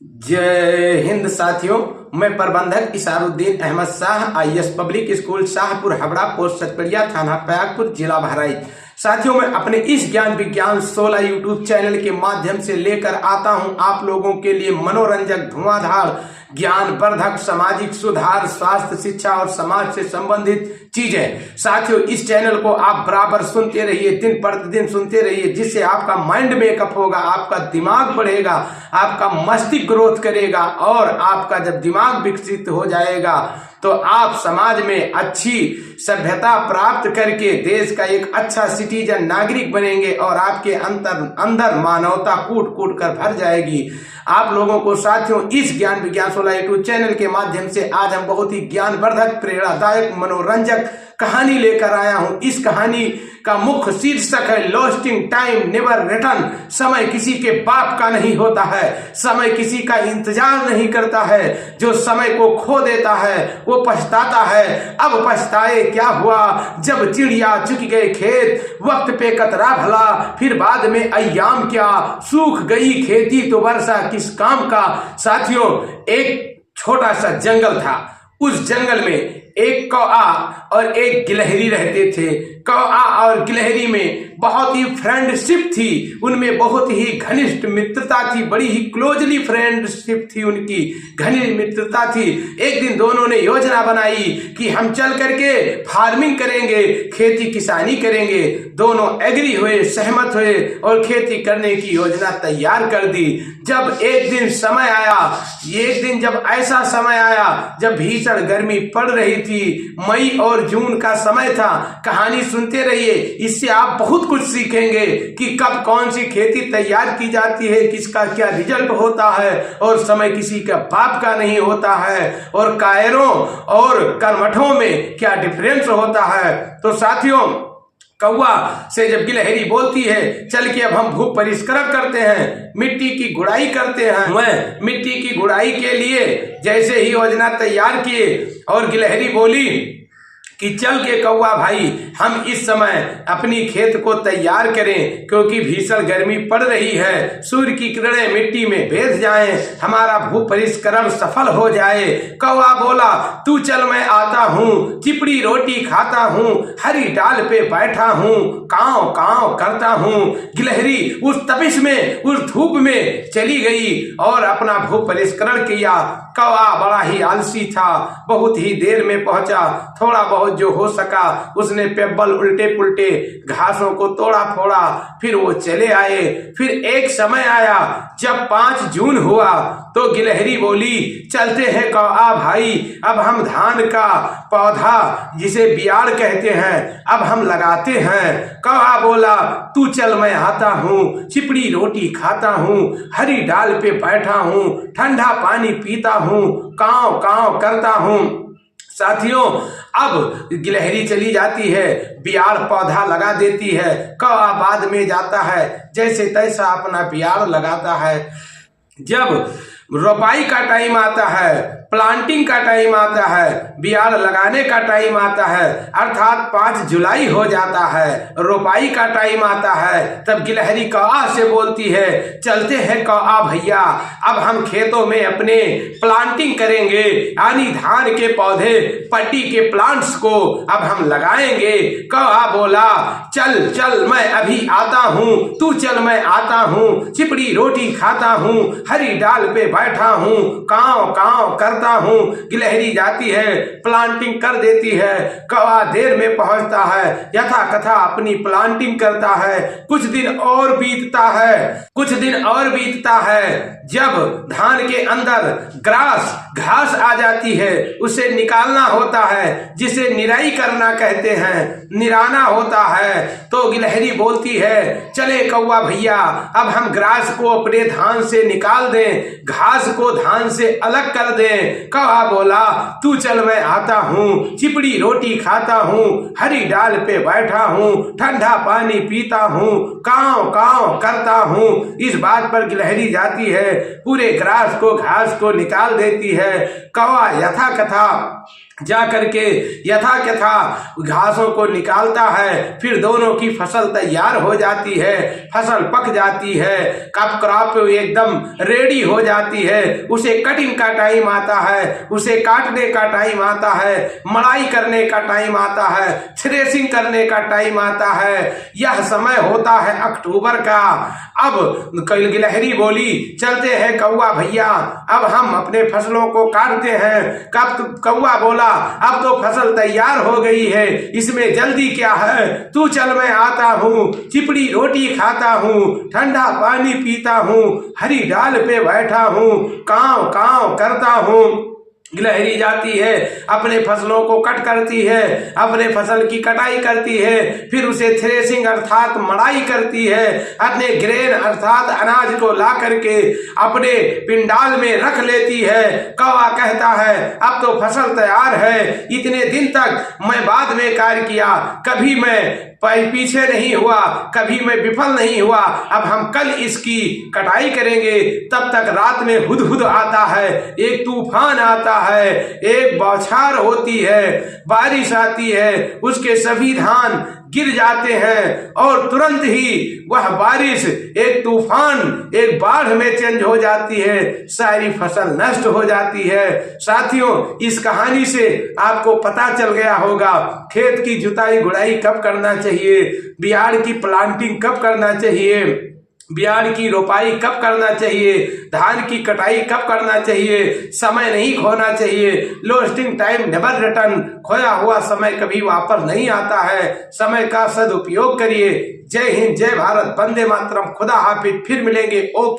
जय हिंद साथियों, मैं प्रबंधक Isharuddin Ahmad Shah IAS public school Shahpur Howrah post Satpadiya थाना प्रयागपुर जिला बहराइच। साथियों, मैं अपने इस ज्ञान विज्ञान 16 यूट्यूब चैनल के माध्यम से लेकर आता हूं आप लोगों के लिए मनोरंजक, धुआंधार, ज्ञानवर्धक, सामाजिक सुधार, स्वास्थ्य, शिक्षा और समाज से संबंधित चीजें। साथियों, इस चैनल को आप बराबर सुनते रहिए, दिन प्रतिदिन सुनते रहिए, जिससे आपका माइंड मेकअप होगा, आपका दिमाग बढ़ेगा, आपका मस्तिष्क ग्रोथ करेगा और आपका जब दिमाग विकसित हो जाएगा तो आप समाज में अच्छी सभ्यता प्राप्त करके देश का एक अच्छा सिटीजन, नागरिक बनेंगे और आपके अंदर मानवता कूट कूट कर भर जाएगी। आप लोगों को साथियों इस ज्ञान विज्ञान 16 यूट्यूब चैनल के माध्यम से आज हम बहुत ही ज्ञानवर्धक, प्रेरणादायक, मनोरंजक कहानी लेकर आया हूं। इस कहानी का मुख्य शीर्षक है लॉस्टिंग टाइम नेवर रिटर्न। समय किसी के बाप का नहीं होता है, समय किसी का इंतजार नहीं करता है। जो समय को खो देता है वो पछताता है। अब पछताए क्या हुआ जब चिड़िया चुग गए खेत, वक्त पे कतरा भला फिर बाद में अय्याम क्या, सूख गई खेती तो वर्षा किस काम का। साथियों, एक छोटा सा जंगल था। उस जंगल में एक कौआ और एक गिलहरी रहते थे। कौआ और गिलहरी में बहुत ही फ्रेंडशिप थी, उनमें बहुत ही घनिष्ठ मित्रता थी, बड़ी ही क्लोजली फ्रेंडशिप थी, उनकी घनी मित्रता थी। एक दिन दोनों ने योजना बनाई कि हम चल करके फार्मिंग करेंगे, खेती किसानी करेंगे। दोनों एग्री हुए, सहमत हुए और खेती करने की योजना तैयार कर दी। जब एक दिन समय आया, जब ऐसा समय आया जब भीषण गर्मी पड़ रही थी, मई और जून का समय था। कहानी सुनते रहिए, इससे आप बहुत कुछ सीखेंगे कि कब कौन सी खेती तैयार की जाती है, किसका क्या रिजल्ट होता है और समय किसी का बाप का नहीं होता है और कायरों और कर्मठों में क्या डिफरेंस होता है। तो साथियों, कौवा से जब गिलहरी बोलती है चल के अब हम भू परिष्करण करते हैं, मिट्टी की गुड़ाई करते हैं। मैं मिट्टी की गुड़ाई के लिए जैसे ही योजना तैयार किए और गिलहरी बोली कि चल के कौवा भाई हम इस समय अपनी खेत को तैयार करें, क्योंकि भीषण गर्मी पड़ रही है, सूर्य की किरणें मिट्टी में भेद जाएं, हमारा भू परिष्करण सफल हो जाए। कौवा बोला तू चल मैं आता हूँ, चिपड़ी रोटी खाता हूँ, हरी डाल पे बैठा हूँ, कांव कांव करता हूँ। गिलहरी उस तपिश में, उस धूप में चली गई और अपना भू परिष्करण किया। कौवा बड़ा ही आलसी था, बहुत ही देर में पहुंचा। थोड़ा बहुत जो हो सका उसने पेब्बल उल्टे पुल्टे घासों को तोड़ा फोड़ा, फिर वो चले आए। फिर एक समय आया जब 5 जून हुआ तो गिलहरी बोली चलते हैं कौआ भाई, अब हम धान का पौधा जिसे बियाड़ कहते हैं अब हम लगाते हैं। कौआ बोला तू चल मैं आता हूँ, चिपड़ी रोटी खाता हूँ, हरी डाल पे बैठा हूँ, ठंडा पानी पीता हूँ, कांव कांव करता हूँ। साथियों, अब गिलहरी चली जाती है, बियाड़ पौधा लगा देती है। कौआ बाद में जाता है, जैसे तैसा अपना बियाड़ लगाता है। जब रोपाई का टाइम आता है, प्लांटिंग का टाइम आता है, बियाड़ लगाने का टाइम आता है, अर्थात 5 जुलाई हो जाता है, रोपाई का टाइम आता है, तब गिलहरी कौआ से बोलती है चलते हैं कौआ भैया, अब हम खेतों में अपने प्लांटिंग करेंगे, यानी धान के पौधे, पट्टी के प्लांट्स को अब हम लगाएंगे। कौआ बोला चल चल मैं अभी आता हूँ, तू चल मैं आता हूँ, चिपड़ी रोटी खाता हूँ, हरी डाल पे बैठा हूँ, कांव कांव करता हूँ। गिलहरी जाती है, प्लांटिंग कर देती है। कौआ देर में पहुंचता है, यथा कथा अपनी प्लांटिंग करता है। कुछ दिन और बीतता है, जब धान के अंदर घास आ जाती है, उसे निकालना होता है, जिसे निराई करना कहते हैं, निराना होता है। तो गिलहरी बोलती है चले कौआ भैया, अब हम ग्रास को अपने धान से निकाल दें, घास को धान से अलग कर दें। कौआ बोला तू चल मैं आता हूँ, चिपड़ी रोटी खाता हूँ, हरी डाल पे बैठा हूँ, ठंडा पानी पीता हूँ, कांव कांव करता हूँ। इस बात पर गिलहरी जाती है, पूरे घास को निकाल देती है। कौआ यथा कथा जा करके यथा कथा घासों को निकालता है। फिर दोनों की फसल तैयार हो जाती है, फसल पक जाती है, क्रॉप एकदम रेडी हो जाती जाती है, उसे कटिंग का टाइम आता है, उसे काटने का टाइम आता है, मड़ाई करने का टाइम आता है, थ्रेसिंग करने का टाइम आता है। यह समय होता है अक्टूबर का। अब गिलहरी बोली, चलते हैं कौवा भैया, अब हम अपने फसलों को काटते हैं। कब कौवा बोला, अब तो फसल तैयार हो गई है, इसमें जल्दी क्या है, तू चल मैं आता हूँ, चिपड़ी रोटी खाता हूँ, ठंडा पानी पीता हूँ, हरी डाल पे बैठा हूँ, कांव कांव करता हूँ। गिलहरी जाती है, अपने फसलों को कट करती है, अपने फसल की कटाई करती है, फिर उसे थ्रेसिंग अर्थात मड़ाई करती है, अपने ग्रेन अर्थात अनाज को ला करके अपने पिंडाल में रख लेती है। कौवा कहता है, अब तो फसल तैयार है, इतने दिन तक मैं बाद में कार्य किया, कभी मैं पीछे नहीं हुआ, कभी मैं विफल नहीं हुआ, अब हम कल इसकी कटाई करेंगे। तब तक रात में हुदहुद आता है, एक तूफान आता है, एक बौछार होती है, बारिश आती है, उसके सभी धान गिर जाते हैं और तुरंत ही वह बारिश एक तूफान, एक बाढ़ में चेंज हो जाती है, सारी फसल नष्ट हो जाती है। साथियों, इस कहानी से आपको पता चल गया होगा खेत की जुताई गुड़ाई कब करना चाहिए, बिहार की प्लांटिंग कब करना चाहिए, बिहार की रोपाई कब करना चाहिए, धान की कटाई कब करना चाहिए। समय नहीं खोना चाहिए, लोस्टिंग टाइम नेवर रिटर्न, खोया हुआ समय कभी वापस नहीं आता है, समय का सदुपयोग करिए। जय हिंद, जय भारत, वंदे मातरम, खुदा हाफिज, फिर मिलेंगे। ओके।